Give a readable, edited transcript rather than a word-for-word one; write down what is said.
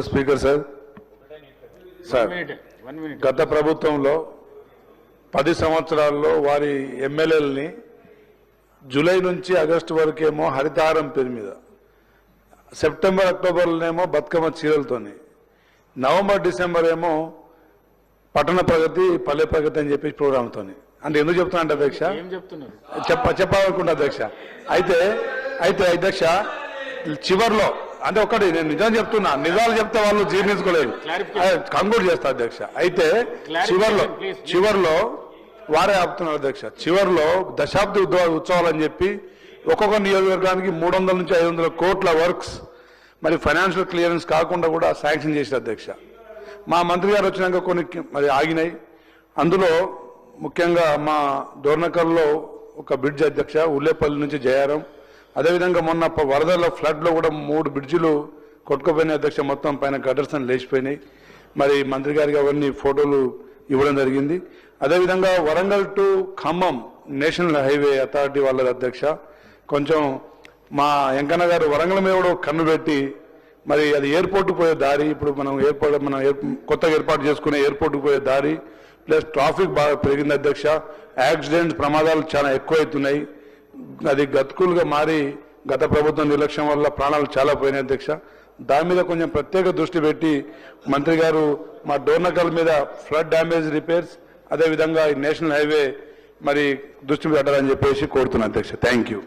Speaker sir గత ప్రభుత్వంలో 10 సంవత్సరాల్లో వారి ఎమ్మెల్యేలని జూలై నుంచి ఆగస్టు వరకేమో హరితహారం పేరు మీద, సెప్టెంబర్ అక్టోబర్లోనేమో బతుకమ్మ చీరలతోని, నవంబర్ డిసెంబర్ ఏమో పట్టణ ప్రగతి పల్లె ప్రగతి అని చెప్పి ప్రోగ్రామ్తోని. అంటే ఎందుకు చెప్తున్నా అంటే అధ్యక్ష చెప్పాలనుకుంటా అధ్యక్ష. అయితే అధ్యక్ష చివర్లో అంటే ఒకటి నేను నిజం చెప్తున్నా, నిజాలు చెప్తే వాళ్ళు జీర్ణించుకోలేరు, కంక్లూడ్ చేస్తా అధ్యక్ష. అయితే చివర్లో వారే ఆపుతున్నారు అధ్యక్ష. చివర్లో దశాబ్ది ఉత్సవాలని చెప్పి ఒక్కొక్క నియోజకవర్గానికి 300 నుంచి 500 కోట్ల వర్క్స్ మరి ఫైనాన్షియల్ క్లియరెన్స్ కాకుండా కూడా శాంక్షన్ చేసిన అధ్యక్ష. మా మంత్రి గారు వచ్చినాక కొన్ని మరి ఆగినాయి. అందులో ముఖ్యంగా మా డోర్నకల్లో ఒక బ్రిడ్జ్ అధ్యక్ష, ఉల్లేపల్లి నుంచి జయారం. అదేవిధంగా మొన్న వరదల్లో ఫ్లడ్లో కూడా 3 బ్రిడ్జిలు కొట్టుకుపోయినాయి అధ్యక్ష. మొత్తం పైన గటర్స్ అని లేచిపోయినాయి. మరి మంత్రి గారికి అవన్నీ ఫోటోలు ఇవ్వడం జరిగింది. అదేవిధంగా Warangal to Khammam national highway authority వాళ్ళది అధ్యక్ష. కొంచెం మా వెంకన్న గారు వరంగల్ మీద కూడా కన్ను పెట్టి మరి అది ఎయిర్పోర్ట్కి పోయే దారి, ఇప్పుడు మనం కొత్తగా ఏర్పాటు చేసుకునే ఎయిర్పోర్ట్కి పోయే దారి ప్లస్ ట్రాఫిక్ బాగా పెరిగింది అధ్యక్ష. యాక్సిడెంట్స్ ప్రమాదాలు చాలా ఎక్కువైతున్నాయి. అది గతుకులుగా మారి గత ప్రభుత్వం నిర్లక్ష్యం వల్ల ప్రాణాలు చాలా పోయినాయి అధ్యక్ష. దాని మీద కొంచెం ప్రత్యేక దృష్టి పెట్టి మంత్రి గారు మా డోర్నకల్ మీద ఫ్లడ్ డ్యామేజ్ రిపేర్స్ అదేవిధంగా నేషనల్ హైవే మరి దృష్టి పెట్టాలని చెప్పేసి కోరుతున్నాను అధ్యక్ష. Thank you.